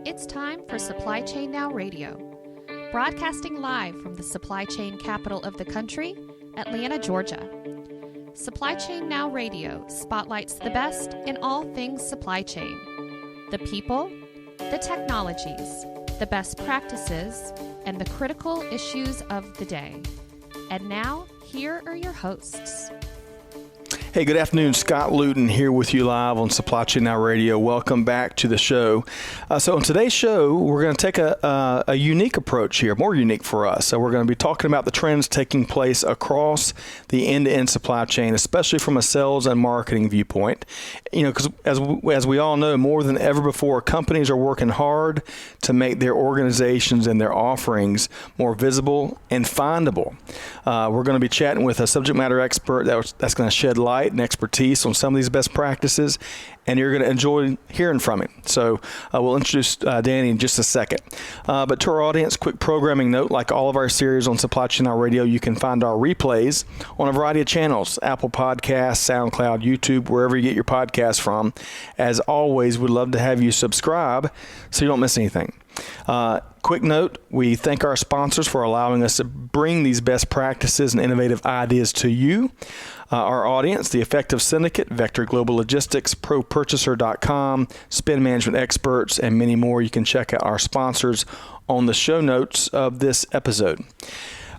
It's time for Supply Chain Now Radio, broadcasting live from the supply chain capital of the country, Atlanta, Georgia. Supply Chain Now Radio spotlights the best in all things supply chain. The people, the technologies, the best practices, and the critical issues of the day. And now, here are your hosts. Hey, good afternoon. Scott Luton here with you live on Supply Chain Now Radio. Welcome back to the show. So on today's show, we're going to take a unique approach here, more unique for us. So we're going to be talking about the trends taking place across the end-to-end supply chain, especially from a sales and marketing viewpoint. You know, because as we all know, more than ever before, companies are working hard to make their organizations and their offerings more visible and findable. We're going to be chatting with a subject matter expert that's going to shed light and expertise on some of these best practices, and you're going to enjoy hearing from him. So we'll introduce Danny in just a second. But to our audience, quick programming note, like all of our series on Supply Chain Now Radio, you can find our replays on a variety of channels, Apple Podcasts, SoundCloud, YouTube, wherever you get your podcasts from. As always, we'd love to have you subscribe so you don't miss anything. Quick note, we thank our sponsors for allowing us to bring these best practices and innovative ideas to you. Our audience, the Effective Syndicate, Vector Global Logistics, ProPurchaser.com, Spend Management Experts, and many more. You can check out our sponsors on the show notes of this episode.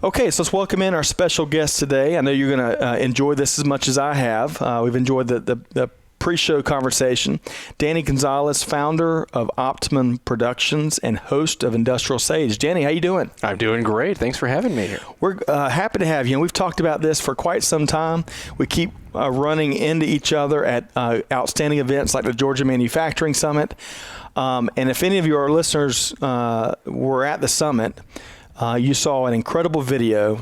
Okay, so let's welcome in our special guest today. I know you're going to enjoy this as much as I have. We've enjoyed the pre-show conversation. Danny Gonzales, founder of Optimum Productions and host of Industrial Sage. Danny, how you doing? I'm doing great. Thanks for having me here. We're happy to have you. And we've talked about this for quite some time. We keep running into each other at outstanding events like the Georgia Manufacturing Summit. And if any of your listeners were at the summit, you saw an incredible video,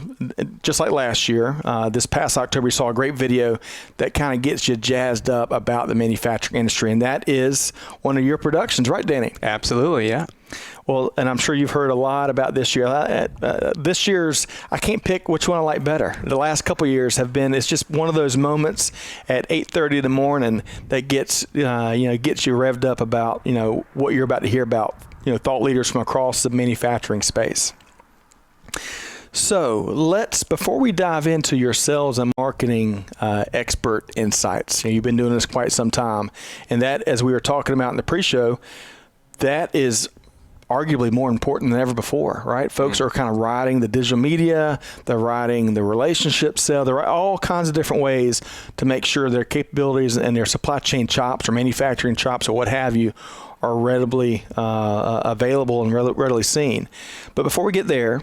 just like last year. This past October, you saw a great video that kind of gets you jazzed up about the manufacturing industry, and that is one of your productions, right, Danny? Absolutely, yeah. Well, and I'm sure you've heard a lot about this year. This year's, I can't pick which one I like better. The last couple of years have been, it's just one of those moments at 8:30 in the morning that gets you revved up about, what you're about to hear about, thought leaders from across the manufacturing space. So before we dive into your sales and marketing expert insights, you've been doing this quite some time, and that, as we were talking about in the pre-show, that is arguably more important than ever before, right? Folks are kind of riding the digital media, they're riding the relationship sale, they're all kinds of different ways to make sure their capabilities and their supply chain chops or manufacturing chops or what have you are readily available and readily seen. But before we get there,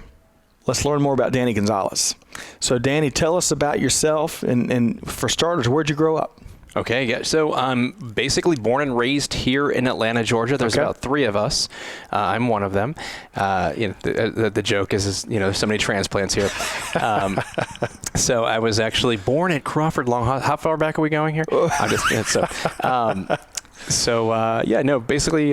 let's learn more about Danny Gonzales. So, Danny, tell us about yourself, and for starters, where'd you grow up? Okay, yeah. So I'm basically born and raised here in Atlanta, Georgia. There's about three of us. I'm one of them. The joke is there's so many transplants here. So I was actually born at Crawford Long. How far back are we going here? I'm just basically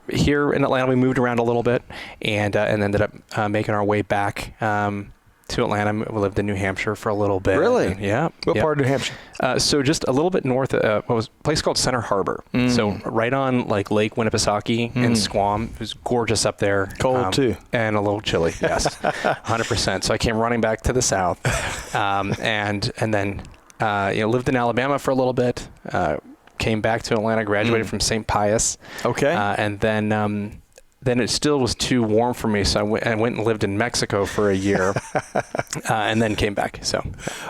here in Atlanta, we moved around a little bit and ended up making our way back to Atlanta. We lived in New Hampshire for a little bit. Really? Yeah. What part of New Hampshire? So just a little bit north, was a place called Center Harbor. So right on like Lake Winnipesaukee and Squam. It was gorgeous up there. Cold too. And a little chilly, yes. 100%. So I came running back to the south and then lived in Alabama for a little bit. Came back to Atlanta, graduated from St. Pius. Okay. And then it still was too warm for me, so I went and lived in Mexico for a year, and then came back. So,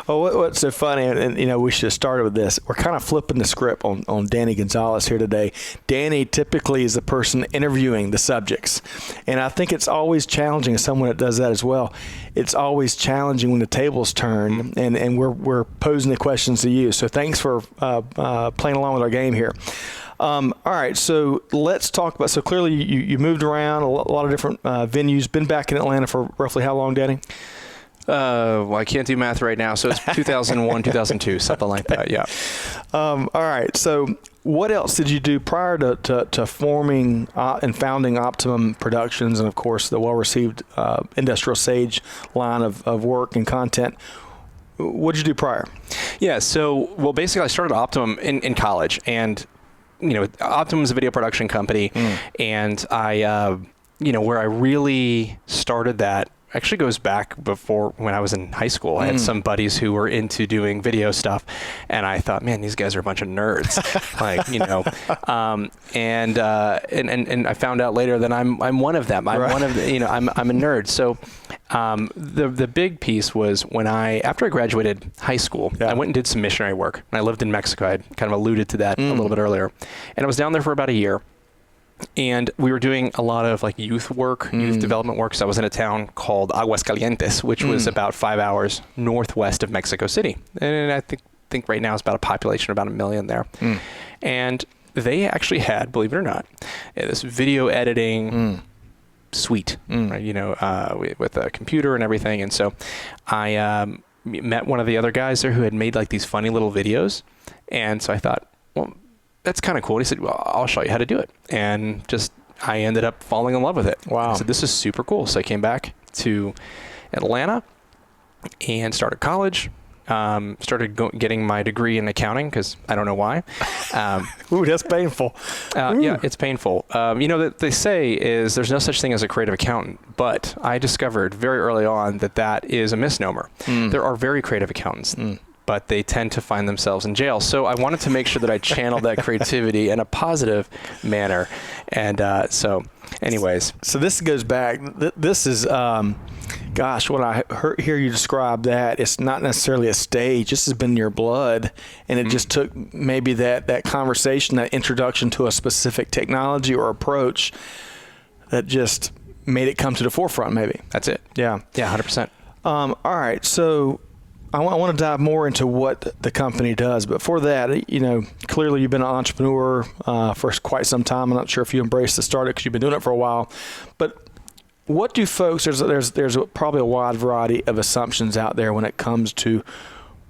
what's so funny, and we should have started with this. We're kind of flipping the script on Danny Gonzales here today. Danny typically is the person interviewing the subjects, and I think it's always challenging as someone that does that as well. It's always challenging when the tables turn, and we're posing the questions to you. So thanks for playing along with our game here. All right, so let's talk about, so clearly you moved around a lot of different venues, been back in Atlanta for roughly how long, Danny? Well, I can't do math right now, so it's 2001, 2002, something like that, yeah. All right, so what else did you do prior to forming and founding Optimum Productions and, of course, the well-received Industrial Sage line of work and content? what did you do prior? Yeah, so, well, basically I started Optimum in college, and, Optimum is a video production company, and I, where I really started that actually goes back before when I was in high school. I had some buddies who were into doing video stuff, and I thought, man, these guys are a bunch of nerds. And I found out later that I'm one of them. I'm one of the, I'm a nerd. So the big piece was when after I graduated high school, I went and did some missionary work. And I lived in Mexico. I kind of alluded to that a little bit earlier. And I was down there for about a year. And we were doing a lot of youth work, youth development work. So I was in a town called Aguascalientes, which was about 5 hours northwest of Mexico City. And I think right now it's about a population of about 1 million there. And they actually had, believe it or not, this video editing suite, right, with a computer and everything. And so I met one of the other guys there who had made these funny little videos. And so I thought, well, that's kind of cool. And he said, well, I'll show you how to do it. And I ended up falling in love with it. Wow. I said, this is super cool. So I came back to Atlanta and started college. Started getting my degree in accounting because I don't know why. Ooh, that's painful. Yeah, it's painful. That they say is there's no such thing as a creative accountant, but I discovered very early on that is a misnomer. There are very creative accountants. But they tend to find themselves in jail. So I wanted to make sure that I channeled that creativity in a positive manner. And anyways. So this goes back. This is, what I hear you describe that, it's not necessarily a stage. This has been in your blood. And it just took maybe that conversation, that introduction to a specific technology or approach that just made it come to the forefront maybe. That's it. Yeah. Yeah, 100%. All right. So I want to dive more into what the company does. But for that, clearly you've been an entrepreneur for quite some time. I'm not sure if you embraced the startup because you've been doing it for a while. But what do folks, there's probably a wide variety of assumptions out there when it comes to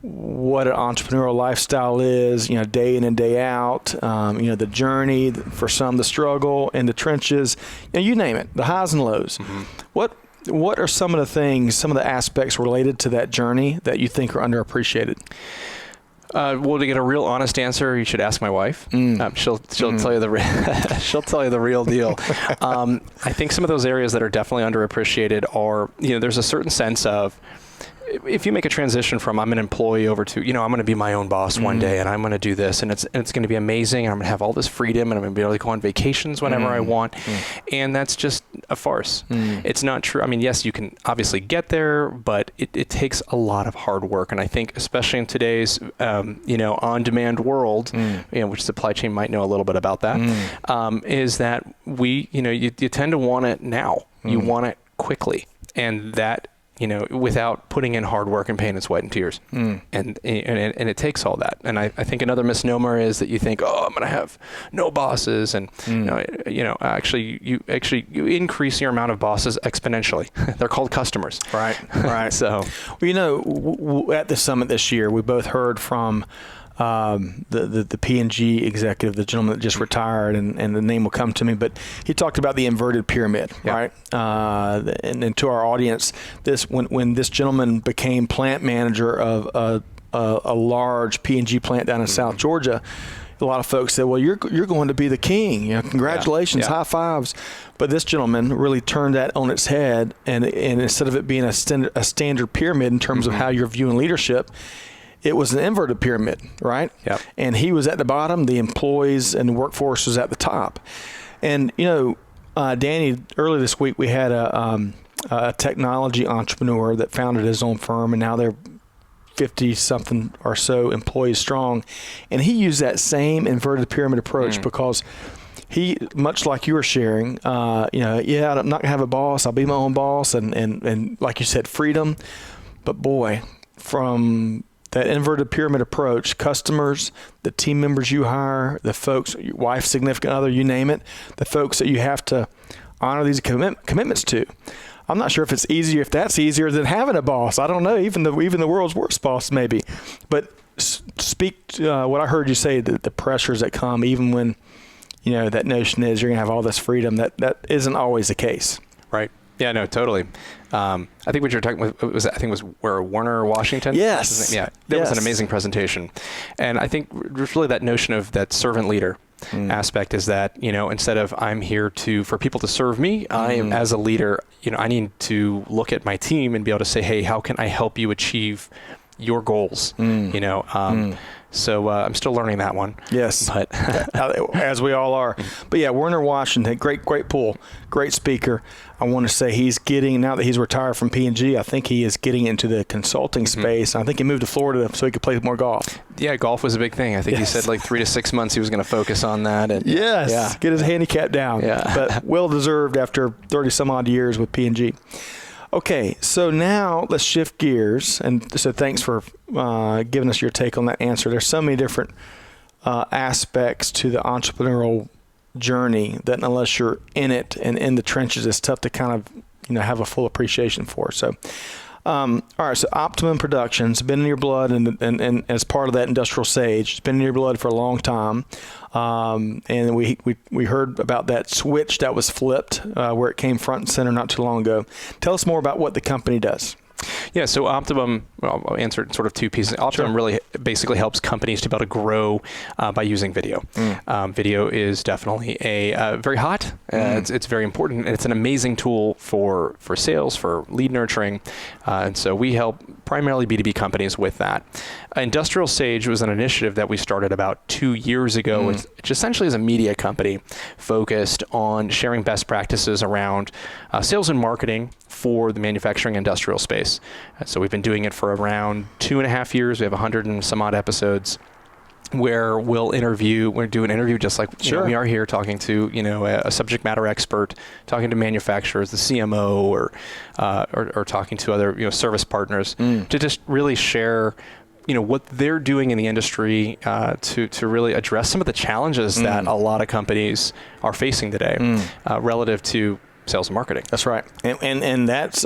what an entrepreneurial lifestyle is, day in and day out, the journey, for some, the struggle and the trenches, you name it, the highs and lows. What are some of the things, some of the aspects related to that journey that you think are underappreciated? Well, to get a real honest answer, you should ask my wife. She'll tell you she'll tell you the real deal. I think some of those areas that are definitely underappreciated are, there's a certain sense of, if you make a transition from I'm an employee over to, I'm going to be my own boss one day and I'm going to do this and it's going to be amazing and I'm going to have all this freedom and I'm going to be able to go on vacations whenever I want. And that's just a farce. It's not true. I mean, yes, you can obviously get there, but it takes a lot of hard work. And I think especially in today's, on-demand world, which supply chain might know a little bit about that, is that you tend to want it now. You want it quickly. And that, without putting in hard work and pain and sweat and tears. And it takes all that. And I think another misnomer is that you think, oh, I'm going to have no bosses. And, actually you increase your amount of bosses exponentially. They're called customers. Right. So, at the summit this year, we both heard from the P&G executive, the gentleman that just retired, and the name will come to me, but he talked about the inverted pyramid, right? And to our audience, when this gentleman became plant manager of a large P&G plant down in South Georgia, a lot of folks said, well, you're going to be the king. Congratulations, high fives. But this gentleman really turned that on its head, and instead of it being a standard pyramid in terms of how you're viewing leadership, it was an inverted pyramid, right? Yep. And he was at the bottom, the employees and the workforce was at the top. And, Danny, earlier this week we had a technology entrepreneur that founded his own firm, and now they're 50-something or so employees strong. And he used that same inverted pyramid approach because he, much like you were sharing, I'm not going to have a boss. I'll be my own boss. And like you said, freedom. But boy, from that inverted pyramid approach, customers, the team members you hire, the folks, your wife, significant other, you name it, the folks that you have to honor these commitments to. I'm not sure if that's easier than having a boss. I don't know, even the world's worst boss maybe. But speak to what I heard you say, the pressures that come, even when, that notion is you're going to have all this freedom, that isn't always the case. Right. Yeah, no, totally. I think what you're talking about was where Warner, Washington? Yes. Yeah, that was an amazing presentation. And I think there's really that notion of that servant leader aspect is that, instead of I'm here for people to serve me, I am as a leader, I need to look at my team and be able to say, hey, how can I help you achieve your goals? So I'm still learning that one. Yes, but as we all are. But yeah, Warner Washington, great pool, great speaker. I want to say he's getting, now that he's retired from P&G, I think he is getting into the consulting space. I think he moved to Florida so he could play more golf. Yeah, golf was a big thing. I think he said like 3 to 6 months he was going to focus on that. And get his handicap down. Yeah. But well deserved after 30 some odd years with P&G. Okay, so now let's shift gears. And so thanks for giving us your take on that answer. There's so many different aspects to the entrepreneurial journey that unless you're in it and in the trenches, it's tough to kind of have a full appreciation for. So, all right, so Optimum Productions, been in your blood and as part of that industrial sage, it's been in your blood for a long time. And we heard about that switch that was flipped where it came front and center not too long ago. Tell us more about what the company does. Yeah, so Optimum, I'll answer it sort of two pieces. Optimum really basically helps companies to be able to grow by using video. Video is definitely very hot. It's very important, and it's an amazing tool for sales, for lead nurturing. And so we help primarily B2B companies with that. Industrial Sage was an initiative that we started about 2 years ago, which essentially is a media company focused on sharing best practices around sales and marketing for the manufacturing industrial space. So we've been doing it for around 2.5 years. We have 100 and some odd episodes where we'll do an interview just like we are here, talking to a subject matter expert, talking to manufacturers, the CMO, or talking to other service partners to just really share what they're doing in the industry to really address some of the challenges that a lot of companies are facing today relative to sales and marketing. That's right. And that's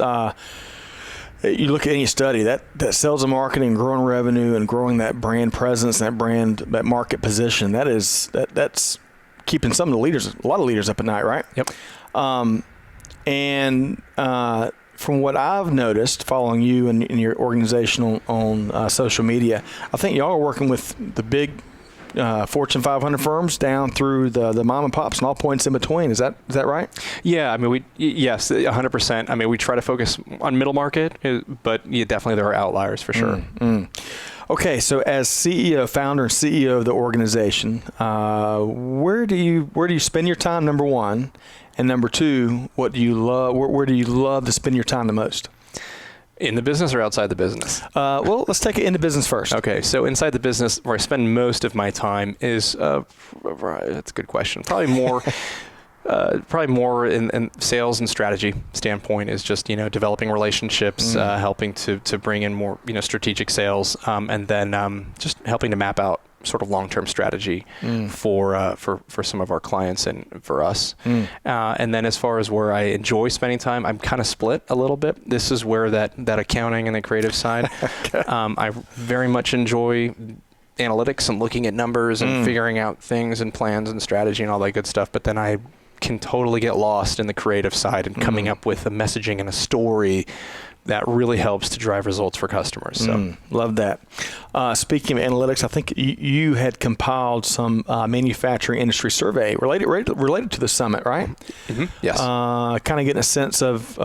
you look at any study that sales and marketing, growing revenue and growing that brand presence, that market position, that's keeping a lot of leaders up at night, right? Yep. From what I've noticed following you and your organization on social media, I think y'all are working with the big Fortune 500 firms down through the mom and pops and all points in between. Is that right? Yeah, I mean, yes, 100%. I mean, we try to focus on middle market, but definitely there are outliers for sure. Okay, so as founder and CEO of the organization, where do you spend your time, number one? And number two, what do you love? Where do you love to spend your time the most? In the business or outside the business? Well, let's take it into business first. Okay, so inside the business, where I spend most of my time is, that's a good question. Probably more in sales and strategy standpoint is just, developing relationships, helping to bring in more, strategic sales, and then just helping to map out sort of long-term strategy for some of our clients and for us. And then as far as where I enjoy spending time, I'm kind of split a little bit. This is where that accounting and the creative side, I very much enjoy analytics and looking at numbers and figuring out things and plans and strategy and all that good stuff. But then I can totally get lost in the creative side and coming up with a messaging and a story that really helps to drive results for customers. So love that. Speaking of analytics, I think you had compiled some manufacturing industry survey related to the summit, right? Yes. Kind of getting a sense of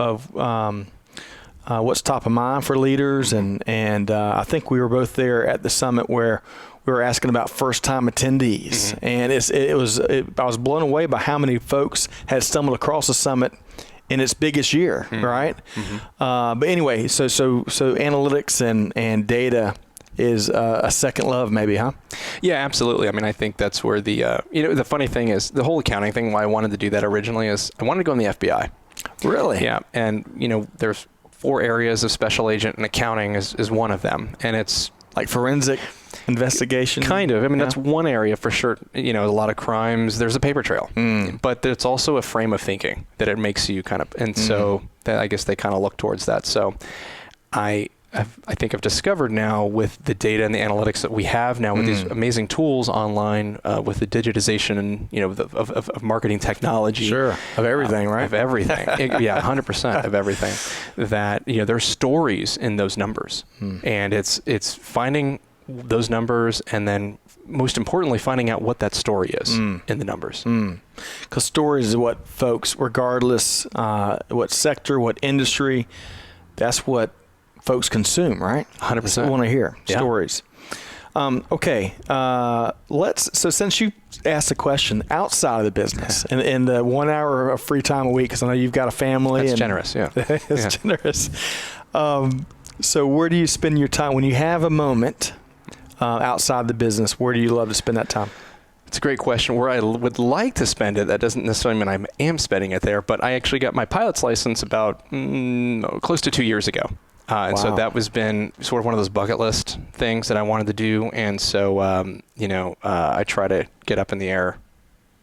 what's top of mind for leaders, and I think we were both there at the summit where we were asking about first-time attendees, and I was blown away by how many folks had stumbled across the summit in its biggest year, right? But anyway, so analytics and data is a second love, maybe, huh? Yeah, absolutely. I mean, I think that's where the funny thing is, the whole accounting thing, why I wanted to do that originally is I wanted to go in the FBI. Really? Yeah, and there's 4 areas of special agent, and accounting is one of them, and it's like forensic investigation? Kind of. I mean, that's one area for sure. A lot of crimes, there's a paper trail. But it's also a frame of thinking that it makes you kind of, and so that, I guess they kind of look towards that. So I I think I've discovered now with the data and the analytics that we have now with these amazing tools online, with the digitization and of marketing technology. Sure, of everything, right? Of everything, 100% of everything. That there's stories in those numbers, and it's finding those numbers and then most importantly finding out what that story is in the numbers. Because stories is what folks, regardless what sector, what industry, that's what folks consume, right? 100%. That's what we want to hear, stories. Okay, so since you asked a question outside of the business in the 1 hour of free time a week, because I know you've got a family. That's generous, yeah. It's generous. So where do you spend your time when you have a moment outside the business? Where do you love to spend that time? It's a great question. Where I would like to spend it, that doesn't necessarily mean I am spending it there, but I actually got my pilot's license about close to 2 years ago. And so that was been sort of one of those bucket list things that I wanted to do. And so, I try to get up in the air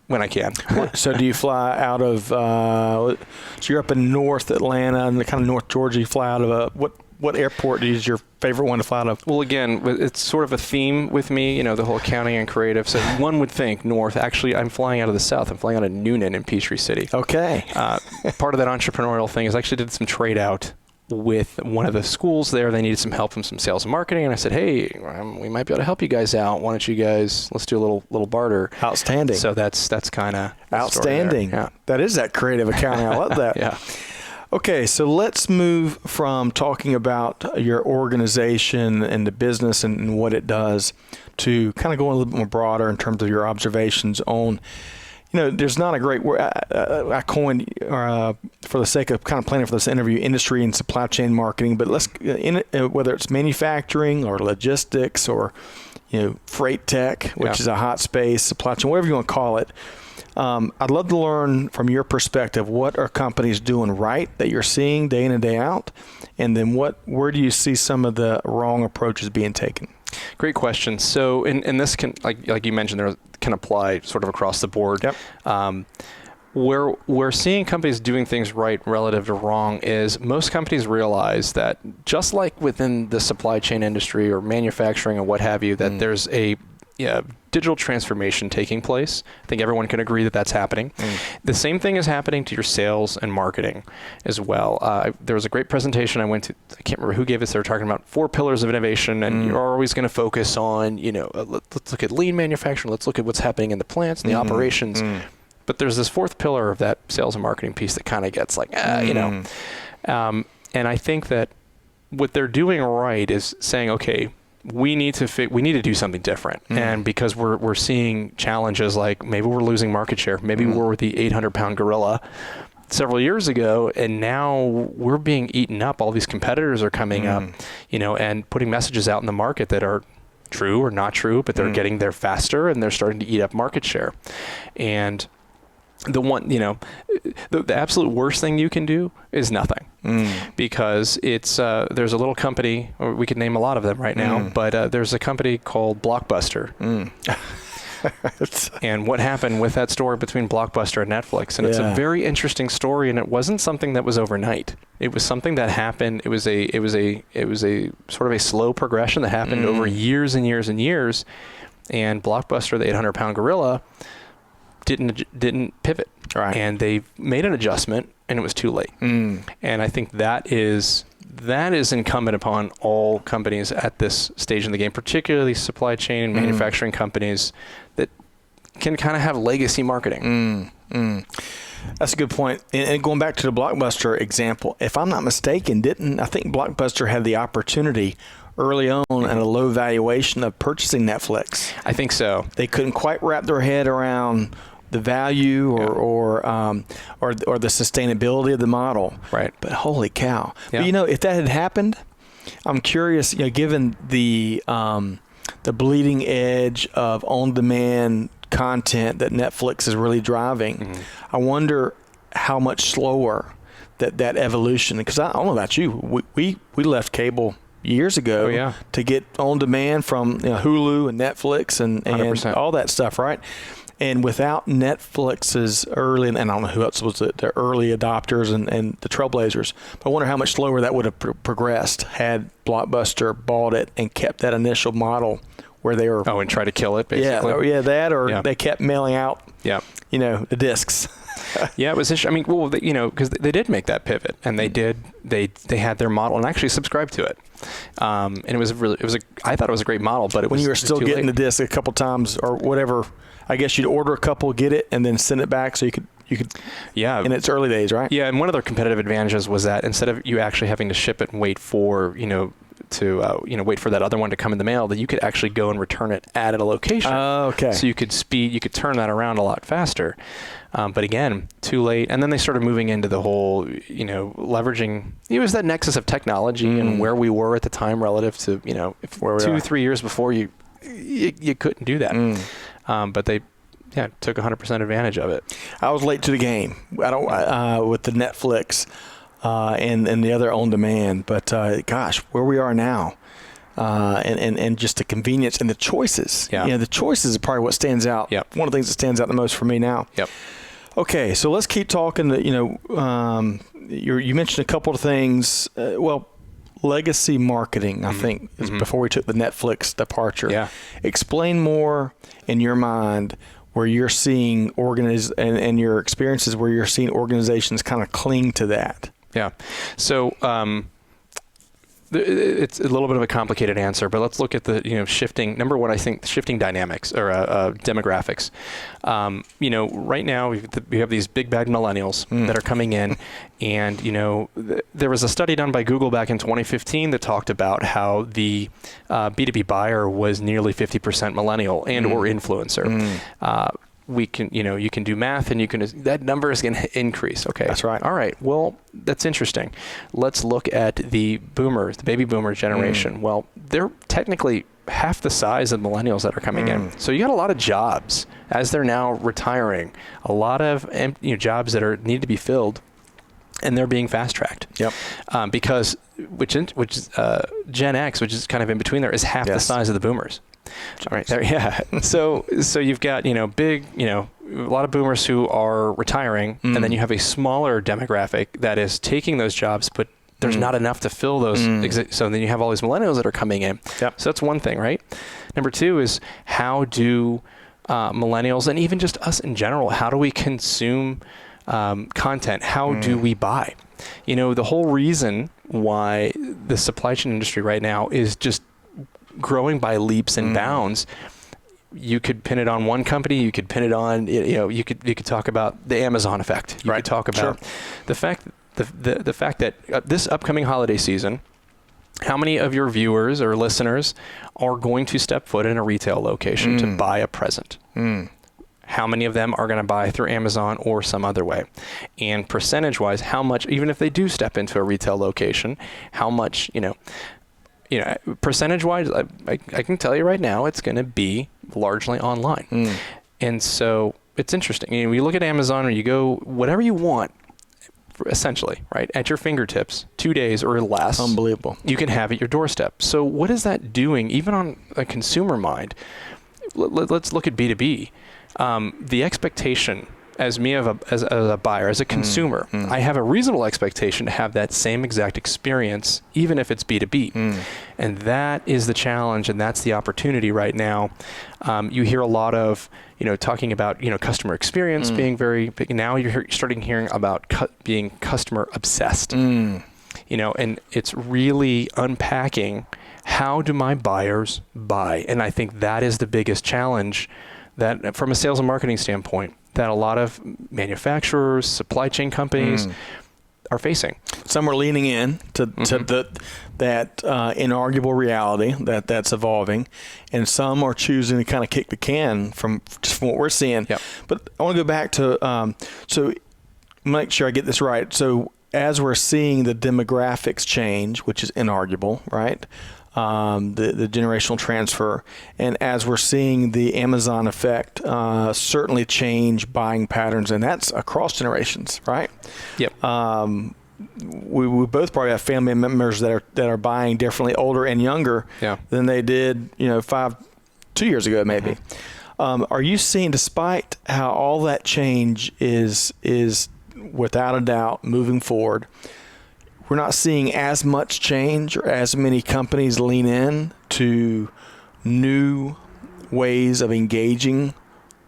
when I can. So do you fly out of, so you're up in North Atlanta and kind of North Georgia, you fly out of what airport is your favorite one to fly out of? Well, again, it's sort of a theme with me, the whole accounting and creative. So one would think North. Actually, I'm flying out of the South. I'm flying out of Noonan in Peachtree City. Okay. Part of that entrepreneurial thing is I actually did some trade out with one of the schools there. They needed some help from some sales and marketing. And I said, hey, we might be able to help you guys out. Why don't you guys, let's do a little barter. Outstanding. So that's kind of outstanding. Yeah. That is that creative accounting. I love that. Yeah. Okay, so let's move from talking about your organization and the business and what it does to kind of going a little bit more broader in terms of your observations on, there's not a great word I coined for the sake of kind of planning for this interview, industry and supply chain marketing, but whether it's manufacturing or logistics or, freight tech, which is a hot space, supply chain, whatever you want to call it. I'd love to learn from your perspective, what are companies doing right that you're seeing day in and day out? And then where do you see some of the wrong approaches being taken? Great question. So, and this can, like you mentioned, there can apply sort of across the board. Yep. Where we're seeing companies doing things right relative to wrong is most companies realize that just like within the supply chain industry or manufacturing or what have you, that there's a digital transformation taking place. I think everyone can agree that that's happening. The same thing is happening to your sales and marketing as well. There was a great presentation I went to, I can't remember who gave this, they were talking about 4 pillars of innovation, and you're always going to focus on, let's look at lean manufacturing, let's look at what's happening in the plants and the operations. But there's this 4th pillar of that sales and marketing piece that kind of gets like, and I think that what they're doing right is saying, okay, we need to do something different. And because we're seeing challenges like maybe we're losing market share, maybe we're the 800-pound gorilla several years ago, and now we're being eaten up. All these competitors are coming up, and putting messages out in the market that are true or not true, but they're getting there faster and they're starting to eat up market share. And the one, the absolute worst thing you can do is nothing, because it's there's a little company, or we could name a lot of them right now, but there's a company called Blockbuster. And what happened with that story between Blockbuster and Netflix, and it's a very interesting story, and it wasn't something that was overnight. It was something that happened. It was a sort of a slow progression that happened over years and years and years. And Blockbuster, the 800-pound gorilla, didn't pivot, right? And they made an adjustment, and it was too late. And I think that is incumbent upon all companies at this stage in the game, particularly supply chain and manufacturing companies that can kind of have legacy marketing. That's a good point. And going back to the Blockbuster example, if I'm not mistaken, I think Blockbuster had the opportunity early on at a low valuation of purchasing Netflix? I think so. They couldn't quite wrap their head around the value or the sustainability of the model. Right. But holy cow. Yeah. But if that had happened, I'm curious, given the bleeding edge of on-demand content that Netflix is really driving, I wonder how much slower that evolution, because I don't know about you, we left cable years ago to get on demand from Hulu and Netflix and all that stuff, right? And without Netflix's early, and I don't know who else was the early adopters and the trailblazers, but I wonder how much slower that would have progressed had Blockbuster bought it and kept that initial model where they were. Oh, and try to kill it, basically. They kept mailing out, the discs. Yeah, it was interesting. I mean, well, because they did make that pivot, and they had their model and actually subscribed to it. And I thought it was a great model, but when you were still getting the disc a couple times or whatever, I guess you'd order a couple, get it, and then send it back so you could. Yeah. In its early days, right? Yeah, and one of their competitive advantages was that instead of you actually having to ship it and wait for wait for that other one to come in the mail, that you could actually go and return it at a location. Okay. So you could turn that around a lot faster. But again, too late. And then they started moving into the whole, leveraging. It was that nexus of technology and where we were at the time relative to, if 2-3 years before you couldn't do that. But they took 100% advantage of it. I was late to the game. With the Netflix and the other on demand. But gosh, where we are now. And just the convenience and the choices. Yeah. The choices are probably what stands out. Yep. One of the things that stands out the most for me now. Yep. Okay, so let's keep talking. You mentioned a couple of things. Legacy marketing, I think, is before we took the Netflix departure. Yeah. Explain more in your mind where you're seeing and your experiences where you're seeing organizations kind of cling to that. Yeah. So it's a little bit of a complicated answer, but let's look at the shifting. Number one, I think shifting dynamics or demographics. Right now we have these big bag millennials that are coming in, and there was a study done by Google back in 2015 that talked about how the B2B buyer was nearly 50% millennial and or influencer. We can, you can do math and that number is going to increase. Okay. That's right. All right. Well, that's interesting. Let's look at the baby boomer generation. Well, they're technically half the size of millennials that are coming in. So you got a lot of jobs as they're now retiring, a lot of jobs that need to be filled, and they're being fast tracked. Yep. Because which is Gen X, which is kind of in between there, is half the size of the boomers. All right. There, yeah. So you've got, a lot of boomers who are retiring, and then you have a smaller demographic that is taking those jobs, but there's not enough to fill those. So then you have all these millennials that are coming in. Yep. So that's one thing, right? Number two is how do millennials, and even just us in general, how do we consume content? How do we buy? The whole reason why the supply chain industry right now is just growing by leaps and bounds. You could pin it on one company. You could pin it on, you could talk about the Amazon effect. You could talk about the fact that this upcoming holiday season, how many of your viewers or listeners are going to step foot in a retail location to buy a present? How many of them are going to buy through Amazon or some other way? And percentage-wise, how much, even if they do step into a retail location, how much, percentage-wise, I can tell you right now, it's going to be largely online. And so it's interesting. You look at Amazon or you go, whatever you want, essentially, right, at your fingertips, 2 days or less. Unbelievable. You can have at your doorstep. So what is that doing, even on a consumer mind? Let's look at B2B. The expectation as me as a buyer, as a consumer, I have a reasonable expectation to have that same exact experience, even if it's B2B. And that is the challenge, and that's the opportunity right now. You hear a lot of, talking about, customer experience being very big. Now you're starting hearing about being customer obsessed. And it's really unpacking, how do my buyers buy? And I think that is the biggest challenge that, from a sales and marketing standpoint, that a lot of manufacturers, supply chain companies are facing. Some are leaning in to that inarguable reality that's evolving, and some are choosing to kind of kick the can from what we're seeing. Yep. But I want to go back to so make sure I get this right. So as we're seeing the demographics change, which is inarguable, right? The generational transfer, and as we're seeing the Amazon effect certainly change buying patterns, and that's across generations, right? Yep. We both probably have family members that are buying differently, older and younger, than they did 2 years ago maybe. Are you seeing, despite how all that change is without a doubt moving forward, we're not seeing as much change or as many companies lean in to new ways of engaging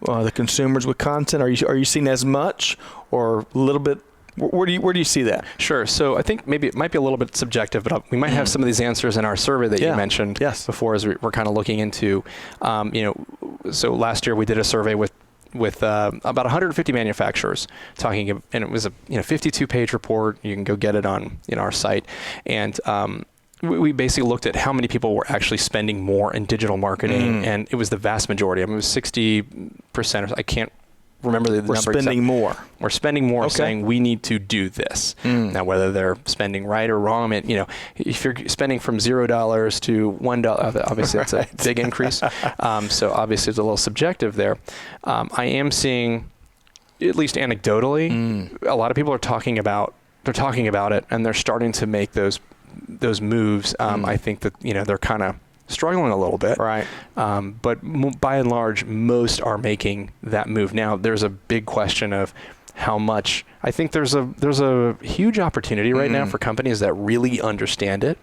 the consumers with content? Are you seeing as much or a little bit? Where do you see that? Sure. So I think maybe it might be a little bit subjective, but we might have some of these answers in our survey that you mentioned before, as we're kind of looking into. So last year we did a survey with about 150 manufacturers talking, and it was a 52-page report. You can go get it on our site, and we basically looked at how many people were actually spending more in digital marketing, and it was the vast majority. I mean, it was 60%. I can't remember the number. We're spending more. We're spending more, saying we need to do this. Now, whether they're spending right or wrong, I mean, if you're spending from $0 to $1, obviously that's a big increase. So obviously it's a little subjective there. I am seeing, at least anecdotally, a lot of people are talking about it, and they're starting to make those moves. I think that they're kind of struggling a little bit, right? But by and large, most are making that move. Now, there's a big question of how much. I think there's a huge opportunity right now for companies that really understand it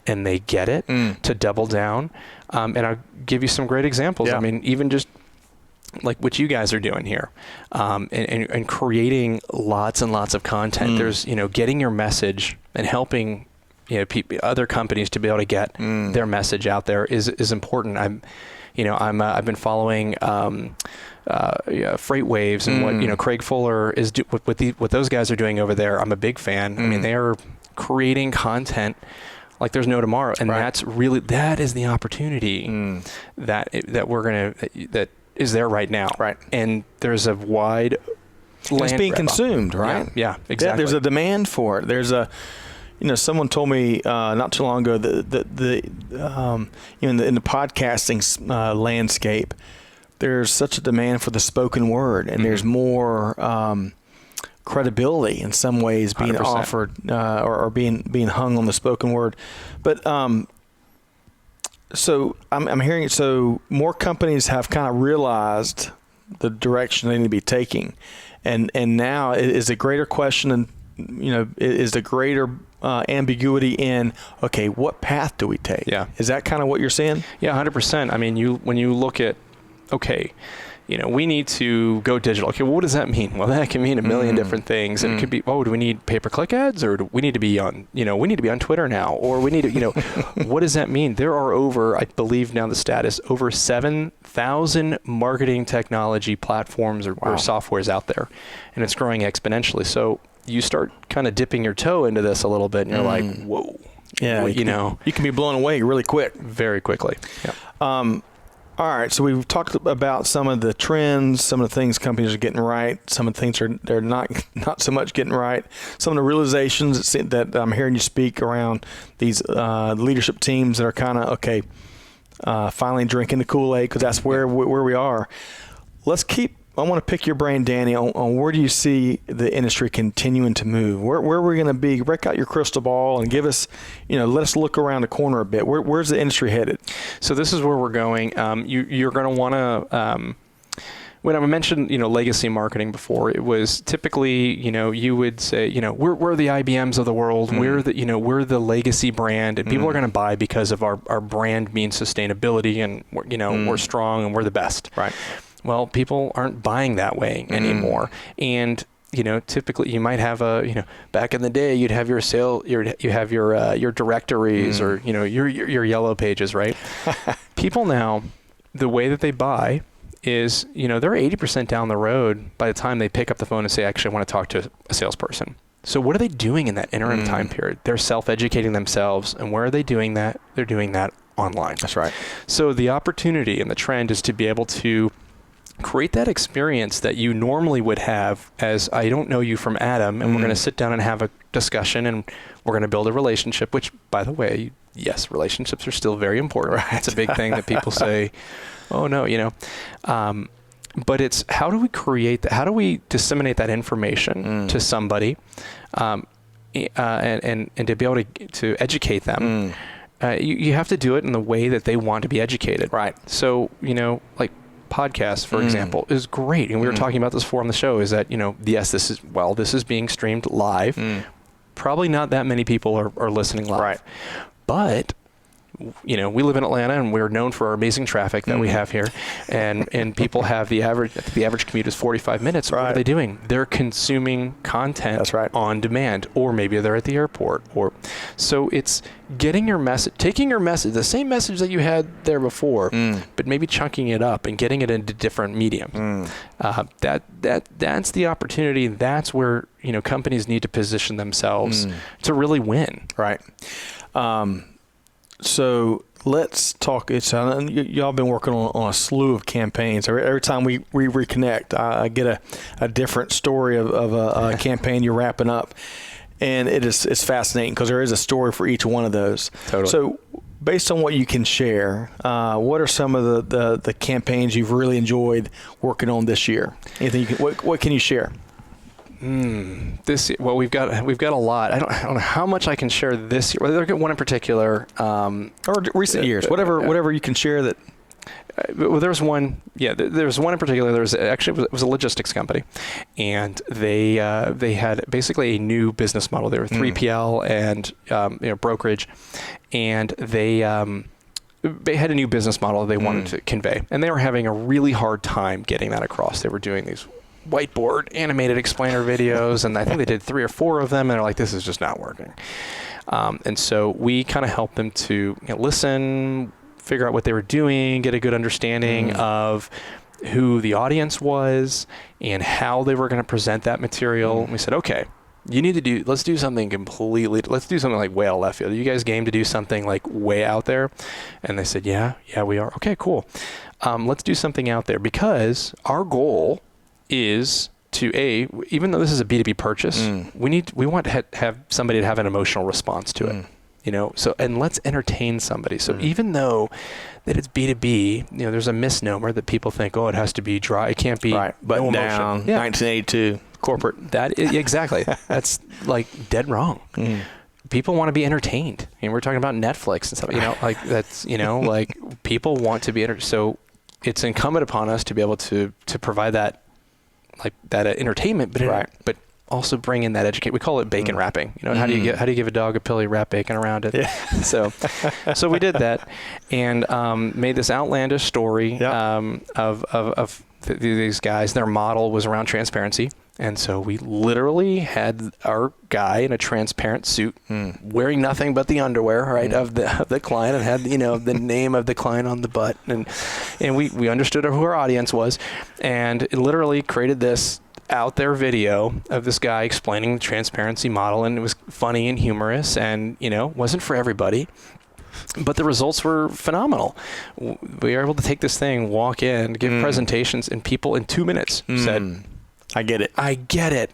and they get it to double down. And I'll give you some great examples. I mean, even just like what you guys are doing here, and creating lots and lots of content. There's getting your message and helping other companies to be able to get their message out there is important. I've been following Freight Waves and what Craig Fuller is what those guys are doing over there. I'm a big fan. I mean, they are creating content like there's no tomorrow, and that is the opportunity that is there right now. Right, and there's a wide. It's being consumed, right? Yeah, exactly. Yeah, there's a demand for it. There's a someone told me not too long ago that in the podcasting landscape, there's such a demand for the spoken word, and there's more credibility in some ways being 100%. Offered or being hung on the spoken word. But so I'm hearing it. So more companies have kind of realized the direction they need to be taking, and now it is a greater question, and is the greater ambiguity in, okay, what path do we take? Yeah. Is that kind of what you're saying? Yeah, 100%. I mean, when you look at, okay, we need to go digital. Okay, well, what does that mean? Well, that can mean a million different things. And it could be, do we need pay-per-click ads, or do we need to be on, we need to be on Twitter now, or we need to, what does that mean? There are I believe now the stat is over 7,000 marketing technology platforms or softwares out there, and it's growing exponentially. So you start kind of dipping your toe into this a little bit, and you're like, whoa. Yeah, you can be blown away really quick. Very quickly. Yeah. All right, so we've talked about some of the trends, some of the things companies are getting right, some of the things they're not so much getting right, some of the realizations that I'm hearing you speak around these leadership teams that are kind of, finally drinking the Kool-Aid, because that's where we are. I want to pick your brain, Danny, on where do you see the industry continuing to move? Where are we going to be? Break out your crystal ball and give us, let us look around the corner a bit. Where's the industry headed? So this is where we're going. You're going to want to, when I mentioned, legacy marketing before, it was typically, you would say, we're the IBMs of the world. We're the legacy brand, and people are going to buy because of our brand means sustainability, and we're strong and we're the best. Right. Well, people aren't buying that way anymore. And, typically you might have back in the day, you'd have your your directories or, your yellow pages, right? People now, the way that they buy is, they're 80% down the road by the time they pick up the phone and say, actually, I want to talk to a salesperson. So what are they doing in that interim time period? They're self-educating themselves. And where are they doing that? They're doing that online. That's right. So the opportunity and the trend is to be able to create that experience that you normally would have as, I don't know you from Adam, and we're going to sit down and have a discussion, and we're going to build a relationship, which, by the way, yes, relationships are still very important. Right. It's a big thing that people say, oh, no, but it's how do we create that? How do we disseminate that information to somebody and to be able to educate them? You have to do it in the way that they want to be educated. Right. So, podcast, for example, is great. And we were talking about this before on the show, is that, yes, this is being streamed live. Probably not that many people are listening live. Right. But we live in Atlanta, and we're known for our amazing traffic that we have here, and people have the average commute is 45 minutes. Right. What are they doing? They're consuming content. That's right. On demand, or maybe they're at the airport, so it's getting your message, taking your message, the same message that you had there before, but maybe chunking it up and getting it into different mediums. That's the opportunity. That's where companies need to position themselves to really win. Right. So let's talk. Y'all been working on a slew of campaigns. Every time we reconnect, I get a different story of a campaign you're wrapping up, and it's fascinating because there is a story for each one of those. Totally. So, based on what you can share, what are some of the campaigns you've really enjoyed working on this year? Anything? What can you share? Well, we've got a lot. I don't know how much I can share this year. Well, there's one in particular, or recent years, whatever you can share that. Well, there's one. Yeah, there's one in particular. It was a logistics company, and they had basically a new business model. They were 3PL and brokerage, and they had a new business model they wanted to convey, and they were having a really hard time getting that across. They were doing these whiteboard animated explainer videos, and I think they did 3 or 4 of them, and they're like, this is just not working. And so we kind of helped them to listen, figure out what they were doing, get a good understanding of who the audience was and how they were going to present that material. And we said, okay, let's do something like way out of left field. Are you guys game to do something like way out there? And they said, yeah, we are. Okay, cool. Let's do something out there, because our goal is to even though this is a B2B purchase, we want to have somebody to have an emotional response to it, so, and let's entertain somebody. So even though that it's B2B, there's a misnomer that people think, it has to be dry. It can't be button down, 1982 corporate. Exactly. That's like dead wrong. People want to be entertained. And we're talking about Netflix and stuff, like that's, like people want to be entertained. So it's incumbent upon us to be able to provide that, like that entertainment, but also bring in that educate. We call it bacon wrapping. How do you give a dog a pill? You wrap bacon around it. Yeah. So we did that, and made this outlandish story of these guys. Their model was around transparency, and so we literally had our guy in a transparent suit, wearing nothing but the underwear, of the client, and had the name of the client on the butt, and we understood who our audience was, and it literally created this out there video of this guy explaining the transparency model, and it was funny and humorous, and wasn't for everybody, but the results were phenomenal. We were able to take this thing, walk in, give presentations, and people in 2 minutes said, I get it.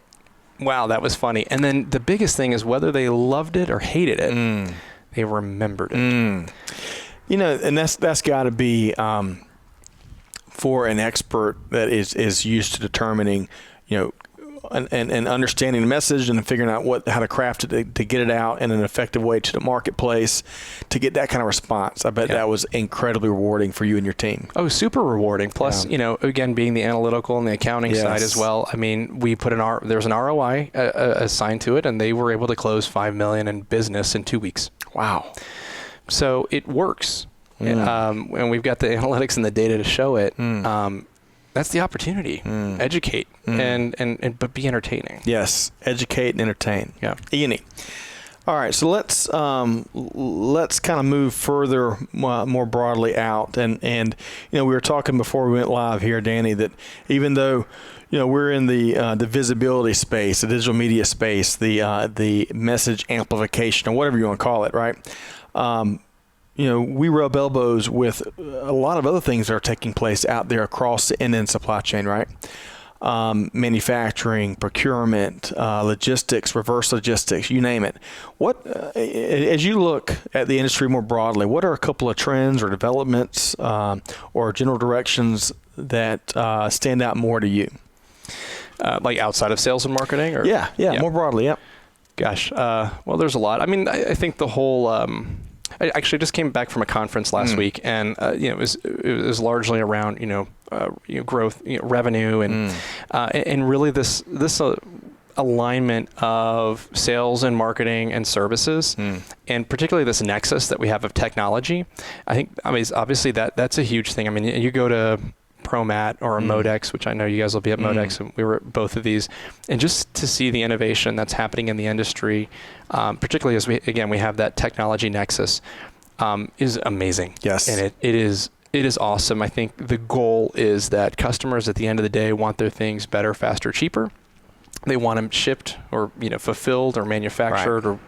Wow, that was funny. And then the biggest thing is, whether they loved it or hated it, they remembered it. And that's got to be for an expert that is used to determining, and understanding the message and figuring out how to craft it to get it out in an effective way to the marketplace, to get that kind of response. I bet that was incredibly rewarding for you and your team. Oh, super rewarding. Plus, again, being the analytical and the accounting side as well. I mean, we put there's an ROI assigned to it, and they were able to close $5 million in business in 2 weeks. Wow. So it works. And we've got the analytics and the data to show it. That's the opportunity. Educate but be entertaining. Yes, educate and entertain. Yeah. E&E. All right, so let's kind of move further, more broadly out, and we were talking before we went live here, Danny, that even though we're in the visibility space, the digital media space, the message amplification, or whatever you want to call it, right? We rub elbows with a lot of other things that are taking place out there across the end-to-end supply chain, right? Manufacturing, procurement, logistics, reverse logistics, you name it. As you look at the industry more broadly, what are a couple of trends or developments or general directions that stand out more to you? Like outside of sales and marketing? Or? Yeah, more broadly, yeah. Gosh, well, there's a lot. I mean, I think the whole... I actually just came back from a conference last week, and it was largely around growth, revenue, and really this alignment of sales and marketing and services, and particularly this nexus that we have of technology. I mean, obviously that's a huge thing. I mean, you go to ProMat or a Modex, which I know you guys will be at Modex, and we were at both of these, and just to see the innovation that's happening in the industry, particularly as we have that technology nexus, is amazing. Yes, and it is awesome. I think the goal is that customers at the end of the day want their things better, faster, cheaper. They want them shipped or fulfilled or manufactured, or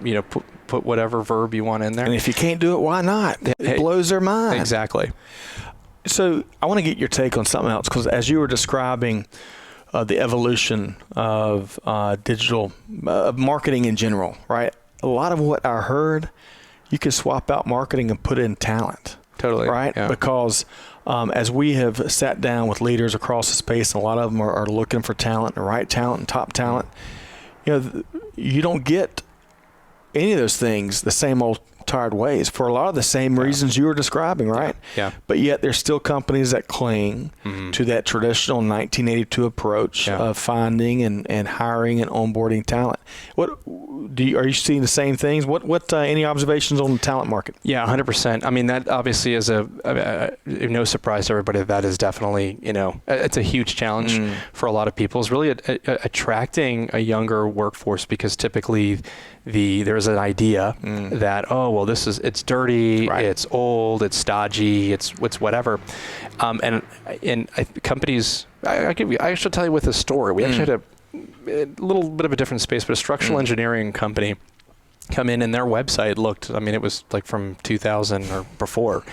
put whatever verb you want in there. And if you can't do it, why not? It blows their mind. Exactly. So I want to get your take on something else, because as you were describing the evolution of digital marketing in general, right? A lot of what I heard, you could swap out marketing and put in talent. Totally. Right? Yeah. Because as we have sat down with leaders across the space, and a lot of them are looking for talent, and right talent, and top talent, you don't get any of those things the same old tired ways for a lot of the same reasons you were describing, right? Yeah. But yet there's still companies that cling to that traditional 1982 approach of finding and hiring and onboarding talent. Are you seeing the same things? What any observations on the talent market? Yeah, 100%. I mean, that obviously is no surprise to everybody. That is definitely, it's a huge challenge for a lot of people. It's really attracting a younger workforce, because typically there's an idea that, it's dirty, it's old, it's stodgy, it's whatever, and companies. I should tell you with a story. We actually had a little bit of a different space, but a structural engineering company come in, and their website looked, it was like from 2000 or before,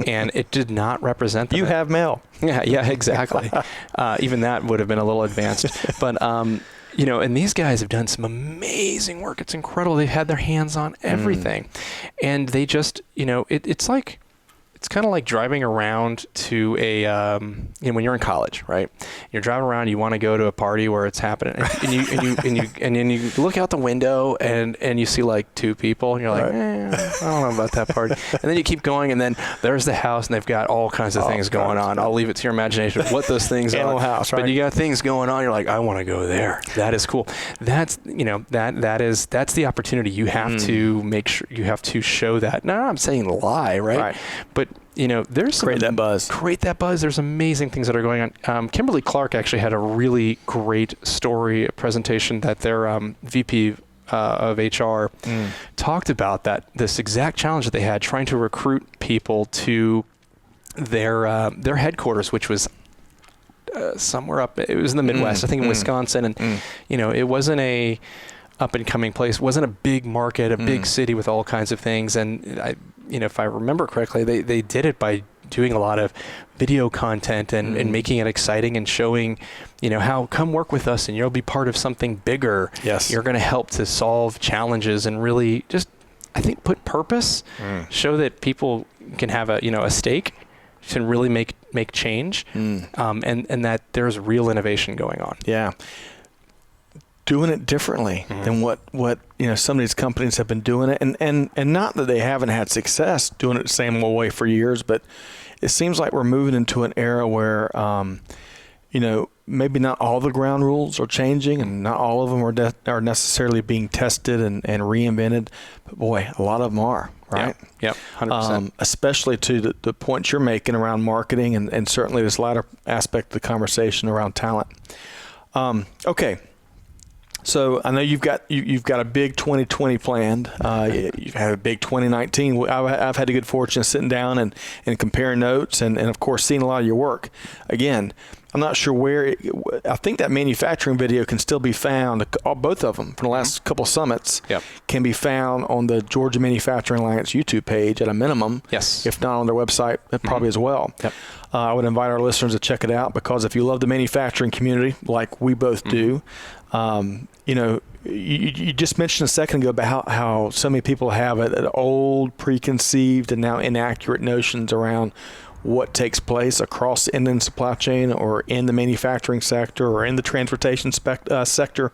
and it did not represent them. You have mail. Yeah, exactly. Even that would have been a little advanced, but. And these guys have done some amazing work. It's incredible. They've had their hands on everything. And they just, it's kind of like driving around to when you're in college, right? You're driving around, you want to go to a party where it's happening, and then you look out the window and you see like two people, and you're like, I don't know about that party. And then you keep going, and then there's the house, and they've got all kinds of things going on. I'll leave it to your imagination what those things are. House, right? But you got things going on. You're like, I want to go there. That is cool. That's that's the opportunity. You have to make sure, you have to show that. No, I'm saying lie, right? But there's create that buzz. There's amazing things that are going on. Kimberly Clark actually had a really great story, a presentation that their VP of HR talked about, this exact challenge that they had trying to recruit people to their headquarters, which was somewhere up. It was in the Midwest, I think in Wisconsin, and it wasn't a up and coming place. It wasn't a big market, a big city with all kinds of things, and if I remember correctly, they did it by doing a lot of video content and making it exciting and showing, how come work with us and you'll be part of something bigger. Yes. You're going to help to solve challenges and really just, I think, put purpose, show that people can have a stake, can really make change, and that there's real innovation going on. Yeah. Doing it differently than what some of these companies have been doing it, and not that they haven't had success doing it the same old way for years, but it seems like we're moving into an era where maybe not all the ground rules are changing, and not all of them are necessarily being tested and reinvented, but boy, a lot of them are, right? Yep, 100%. Especially to the points you're making around marketing, and certainly this latter aspect of the conversation around talent. Okay. So I know you've got a big 2020 planned. You've had a big 2019. I've had the good fortune of sitting down and comparing notes and of course seeing a lot of your work. Again, I'm not sure where. I think that manufacturing video can still be found. Both of them from the last couple summits can be found on the Georgia Manufacturing Alliance YouTube page at a minimum. Yes. If not on their website, probably as well. Yep. I would invite our listeners to check it out, because if you love the manufacturing community like we both do, you just mentioned a second ago about how so many people have an old, preconceived, and now inaccurate notions around what takes place across the end-to-end supply chain, or in the manufacturing sector, or in the transportation sector.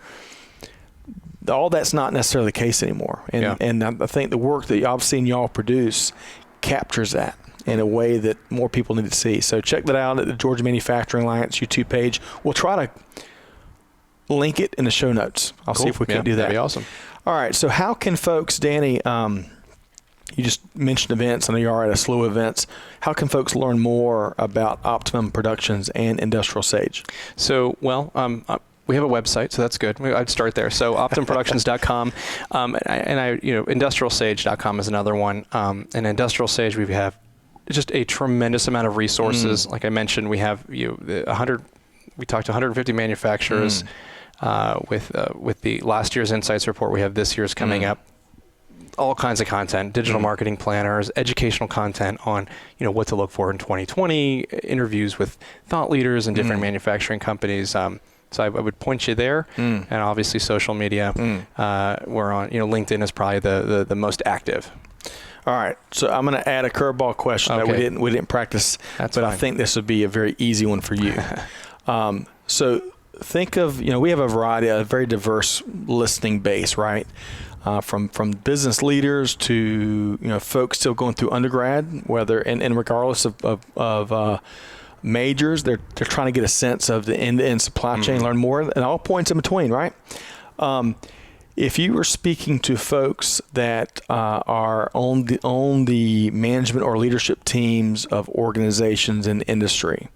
All that's not necessarily the case anymore. And I think the work that I've seen y'all produce captures that in a way that more people need to see. So check that out at the Georgia Manufacturing Alliance YouTube page. We'll try to link it in the show notes. I'll see if we can do that. That'd be awesome. All right. So how can folks, Danny, you just mentioned events. I know you are at a slew of events. How can folks learn more about Optimum Productions and Industrial Sage? So, we have a website, so that's good. I'd start there. So optimumproductions.com, industrialsage.com is another one. And Industrial Sage, we have just a tremendous amount of resources. Like I mentioned, we have we talked to 150 manufacturers with the last year's Insights report. We have this year's coming up. All kinds of content, digital marketing planners, educational content on, what to look for in 2020, interviews with thought leaders in different manufacturing companies. So I would point you there, and obviously social media. We're on, LinkedIn is probably the most active. All right, so I'm going to add a curveball question that we didn't practice, but fine. I think this would be a very easy one for you. So think of, we have a very diverse listening base, right? From business leaders to folks still going through undergrad, whether and regardless of majors, they're trying to get a sense of the end-to-end supply chain, learn more, and all points in between, right? If you were speaking to folks that are on the management or leadership teams of organizations in the industry,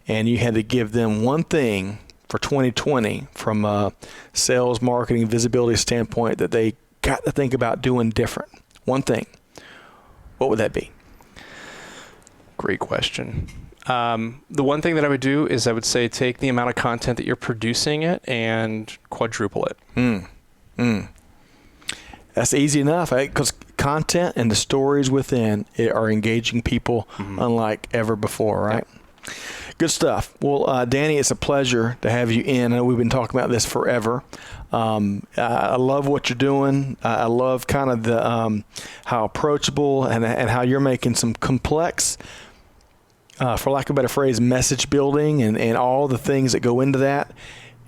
and you had to give them one thing for 2020 from a sales, marketing, visibility standpoint that they got to think about doing different, one thing, what would that be? Great question. The one thing that I would do is I would say take the amount of content that you're producing and quadruple it. That's easy enough, because content and the stories within it are engaging people unlike ever before, right? Yep. Good stuff. Well, Danny, it's a pleasure to have you in. I know we've been talking about this forever. I love what you're doing. I love kind of the how approachable and how you're making some complex, for lack of a better phrase, message building and all the things that go into that.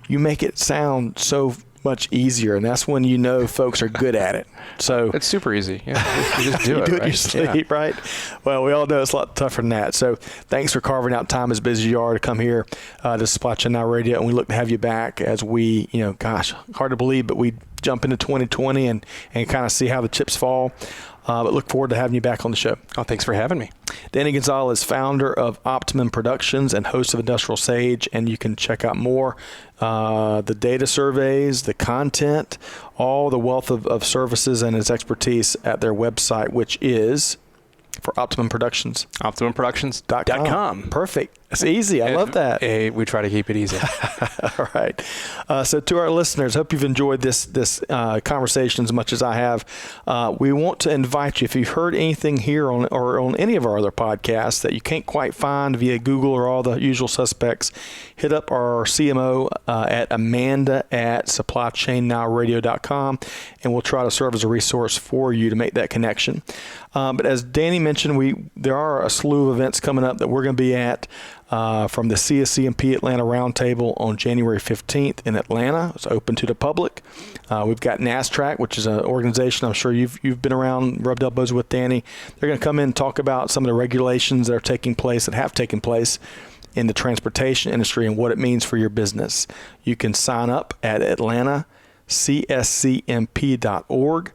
You make it sound so much easier, and that's when folks are good at it. So it's super easy. Yeah, you just do you it. Do it right? in your sleep, right? Well, we all know it's a lot tougher than that. So thanks for carving out time, as busy as you are, to come here to Supply Chain Now Radio, and we look to have you back as we, hard to believe, but we jump into 2020 and kind of see how the chips fall. But look forward to having you back on the show. Oh, thanks for having me. Danny Gonzales, founder of Optimum Productions and host of Industrial Sage, and you can check out more, the data surveys, the content, all the wealth of services and his expertise at their website, which is for Optimum Productions. OptimumProductions.com. Perfect. It's easy. I love that. We try to keep it easy. All right. So to our listeners, hope you've enjoyed this conversation as much as I have. We want to invite you, if you've heard anything here on any of our other podcasts that you can't quite find via Google or all the usual suspects, hit up our CMO at Amanda@supplychainnowradio.com, and we'll try to serve as a resource for you to make that connection. But as Danny mentioned, there are a slew of events coming up that we're going to be at. From the CSCMP Atlanta Roundtable on January 15th in Atlanta. It's open to the public. We've got NASTRAC, which is an organization I'm sure you've been around, rubbed elbows with, Danny. They're going to come in and talk about some of the regulations that have taken place in the transportation industry and what it means for your business. You can sign up at atlantacscmp.org.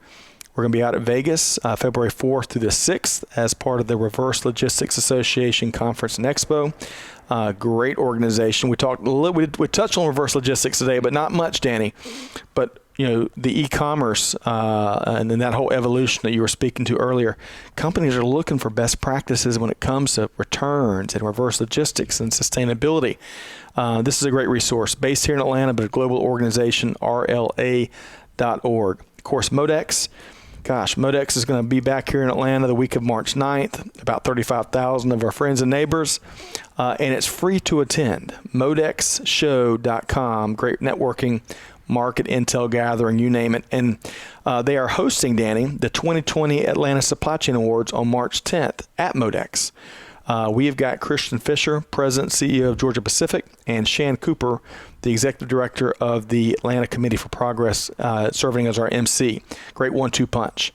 We're going to be out at Vegas February 4th through the 6th as part of the Reverse Logistics Association Conference and Expo. Great organization. We touched on reverse logistics today, but not much, Danny. But the e-commerce and then that whole evolution that you were speaking to earlier, companies are looking for best practices when it comes to returns and reverse logistics and sustainability. This is a great resource based here in Atlanta, but a global organization, rla.org. Of course, Modex. Modex is going to be back here in Atlanta the week of March 9th, about 35,000 of our friends and neighbors, and it's free to attend. ModexShow.com, great networking, market intel gathering, you name it. And they are hosting, Danny, the 2020 Atlanta Supply Chain Awards on March 10th at Modex. We have got Christian Fisher, President CEO of Georgia Pacific, and Shan Cooper, the Executive Director of the Atlanta Committee for Progress, serving as our MC. Great 1-2 punch.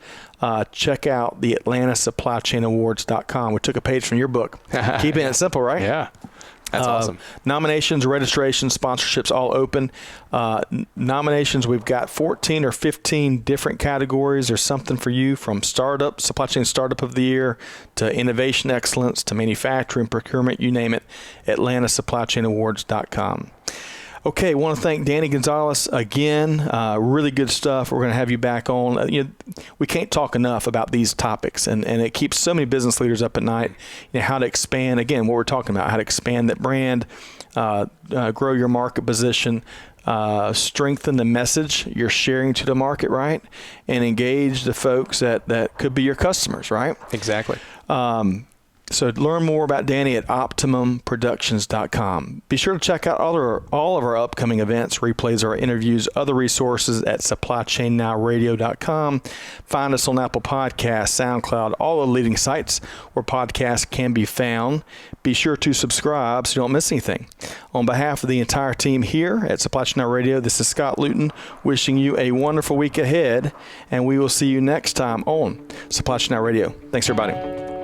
Check out the AtlantaSupplyChainAwards.com. We took a page from your book. Keeping it simple, right? Yeah. That's awesome. Nominations, registrations, sponsorships, all open. Nominations, we've got 14 or 15 different categories. There's something for you, from startup, supply chain startup of the year, to innovation excellence, to manufacturing, procurement, you name it. AtlantaSupplyChainAwards.com. Okay, I want to thank Danny Gonzales again. Really good stuff. We're going to have you back on. We can't talk enough about these topics, and it keeps so many business leaders up at night. How to expand, again, what we're talking about, how to expand that brand, grow your market position, strengthen the message you're sharing to the market, right? And engage the folks that could be your customers, right? Exactly. So learn more about Danny at OptimumProductions.com. Be sure to check out all of our upcoming events, replays, our interviews, other resources at SupplyChainNowRadio.com. Find us on Apple Podcasts, SoundCloud, all the leading sites where podcasts can be found. Be sure to subscribe so you don't miss anything. On behalf of the entire team here at Supply Chain Now Radio, this is Scott Luton wishing you a wonderful week ahead, and we will see you next time on Supply Chain Now Radio. Thanks, everybody.